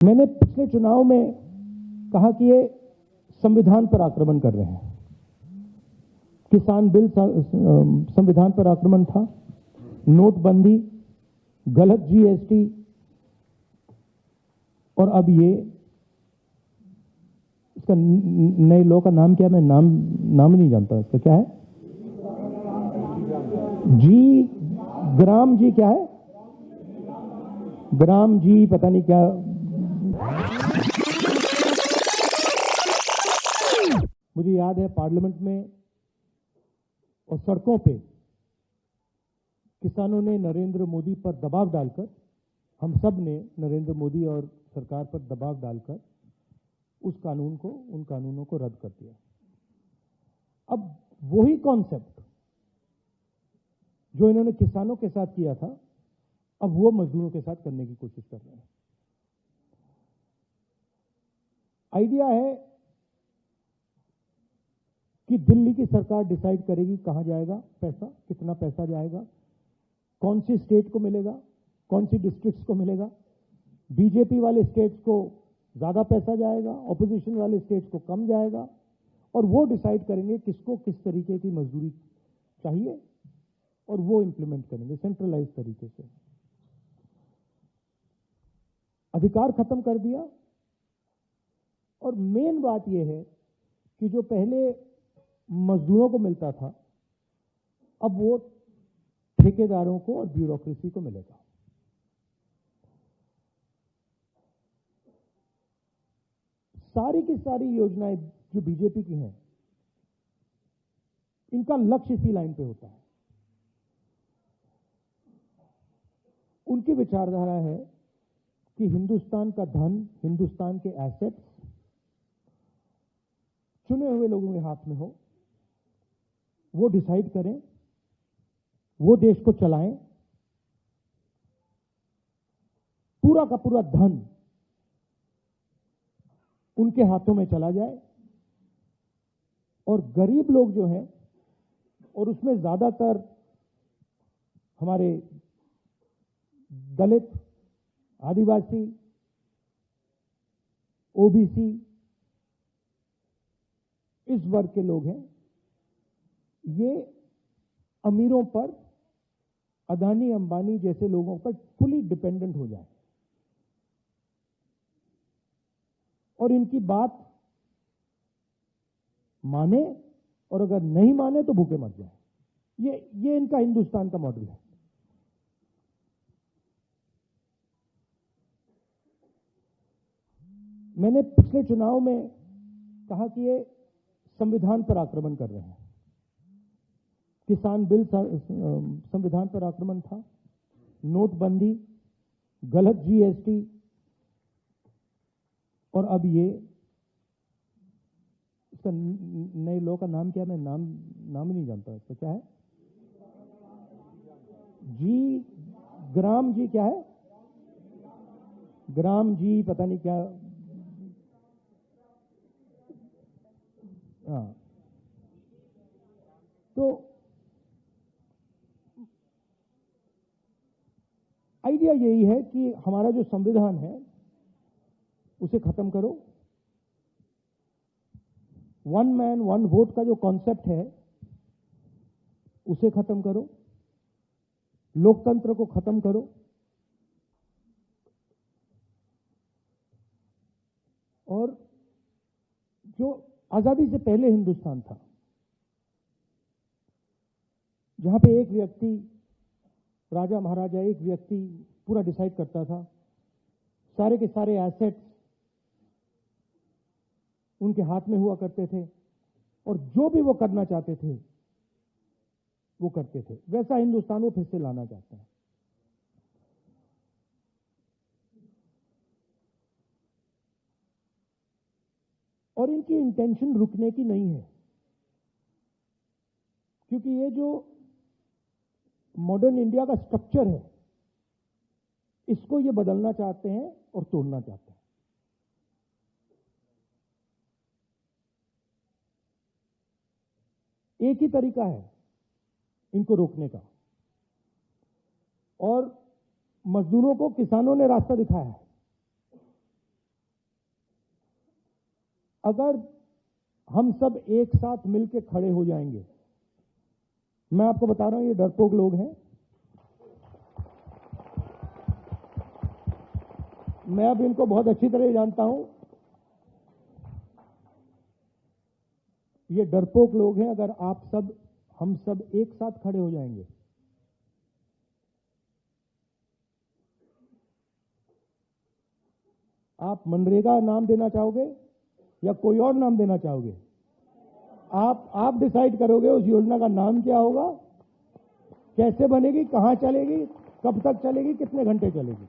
मैंने पिछले चुनाव में कहा कि ये संविधान पर आक्रमण कर रहे हैं। किसान बिल संविधान पर आक्रमण था, नोटबंदी, गलत जीएसटी और अब ये इसका नए लॉ का नाम क्या है, मैं नाम ही नहीं जानता इसका क्या है। ग्राम जी क्या है, ग्राम जी पता नहीं क्या। मुझे याद है पार्लियामेंट में और सड़कों पे किसानों ने नरेंद्र मोदी पर दबाव डालकर, हम सब ने नरेंद्र मोदी और सरकार पर दबाव डालकर उन कानूनों को रद्द कर दिया। अब वही कॉन्सेप्ट जो इन्होंने किसानों के साथ किया था, अब वो मजदूरों के साथ करने की कोशिश कर रहे हैं। आइडिया है कि दिल्ली की सरकार डिसाइड करेगी कहां जाएगा पैसा, कितना पैसा जाएगा, कौन सी स्टेट को मिलेगा, कौन सी डिस्ट्रिक्ट्स को मिलेगा। बीजेपी वाले स्टेट्स को ज्यादा पैसा जाएगा, ऑपोजिशन वाले स्टेट्स को कम जाएगा, और वो डिसाइड करेंगे किसको किस तरीके की मजदूरी चाहिए और वो इंप्लीमेंट करेंगे सेंट्रलाइज तरीके से। अधिकार खत्म कर दिया। और मेन बात यह है कि जो पहले मजदूरों को मिलता था, अब वो ठेकेदारों को और ब्यूरोक्रेसी को मिलेगा। सारी की सारी योजनाएं जो बीजेपी की हैं, इनका लक्ष्य इसी लाइन पे होता है। उनकी विचारधारा है कि हिंदुस्तान का धन, हिंदुस्तान के एसेट्स चुने हुए लोगों के हाथ में हो, वो डिसाइड करें, वो देश को चलाएं, पूरा का पूरा धन उनके हाथों में चला जाए, और गरीब लोग जो हैं, और उसमें ज्यादातर हमारे दलित, आदिवासी, ओबीसी, इस वर्ग के लोग हैं, ये अमीरों पर, अदानी अंबानी जैसे लोगों पर फुली डिपेंडेंट हो जाए और इनकी बात माने, और अगर नहीं माने तो भूखे मर जाए। ये इनका हिंदुस्तान का मॉडल है। मैंने पिछले चुनाव में कहा कि ये संविधान पर आक्रमण कर रहे हैं। किसान बिल संविधान पर आक्रमण था, नोटबंदी, गलत जीएसटी और अब ये इसका नए लॉ का नाम क्या है, मैं नाम ही नहीं जानता इसका क्या है। ग्राम जी क्या है, ग्राम जी पता नहीं क्या। हाँ, तो आइडिया यही है कि हमारा जो संविधान है उसे खत्म करो। वन मैन वन वोट का जो कॉन्सेप्ट है उसे खत्म करो, लोकतंत्र को खत्म करो, और जो आजादी से पहले हिंदुस्तान था, जहां पे एक व्यक्ति, राजा महाराजा, एक व्यक्ति पूरा डिसाइड करता था, सारे के सारे एसेट्स उनके हाथ में हुआ करते थे, और जो भी वो करना चाहते थे वो करते थे, वैसा हिंदुस्तान वो फिर से लाना चाहते हैं। और इनकी इंटेंशन रुकने की नहीं है, क्योंकि ये जो मॉडर्न इंडिया का स्ट्रक्चर है, इसको ये बदलना चाहते हैं और तोड़ना चाहते हैं। एक ही तरीका है इनको रोकने का, और मजदूरों को किसानों ने रास्ता दिखाया है। अगर हम सब एक साथ मिलकर खड़े हो जाएंगे, मैं आपको बता रहा हूं ये डरपोक लोग हैं, मैं अब इनको बहुत अच्छी तरह जानता हूं, ये डरपोक लोग हैं। अगर हम सब एक साथ खड़े हो जाएंगे, आप मनरेगा नाम देना चाहोगे या कोई और नाम देना चाहोगे? आप डिसाइड करोगे उस योजना का नाम क्या होगा, कैसे बनेगी, कहां चलेगी, कब तक चलेगी, कितने घंटे चलेगी।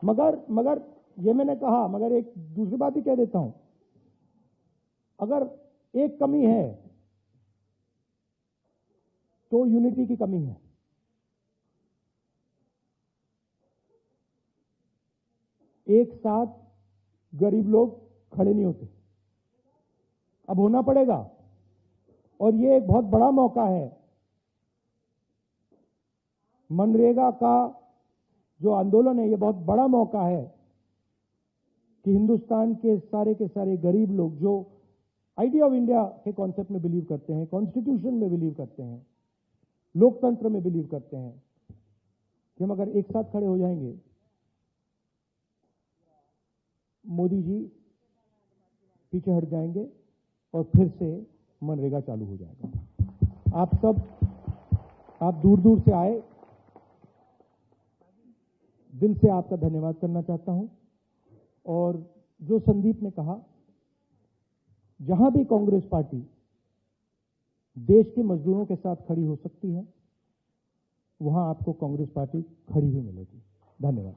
मगर ये मैंने कहा, मगर एक दूसरी बात भी कह देता हूं, अगर एक कमी है तो यूनिटी की कमी है। एक साथ गरीब लोग खड़े नहीं होते, अब होना पड़ेगा। और ये एक बहुत बड़ा मौका है, मनरेगा का जो आंदोलन है, ये बहुत बड़ा मौका है कि हिंदुस्तान के सारे गरीब लोग जो आइडिया ऑफ इंडिया के कॉन्सेप्ट में बिलीव करते हैं, कॉन्स्टिट्यूशन में बिलीव करते हैं, लोकतंत्र में बिलीव करते हैं, कि हम अगर एक साथ खड़े हो जाएंगे, मोदी जी पीछे हट जाएंगे और फिर से मनरेगा चालू हो जाएगा। आप दूर दूर से आए, दिल से आपका धन्यवाद करना चाहता हूं। और जो संदीप ने कहा, जहां भी कांग्रेस पार्टी देश के मजदूरों के साथ खड़ी हो सकती है, वहां आपको कांग्रेस पार्टी खड़ी हुई मिलेगी। धन्यवाद।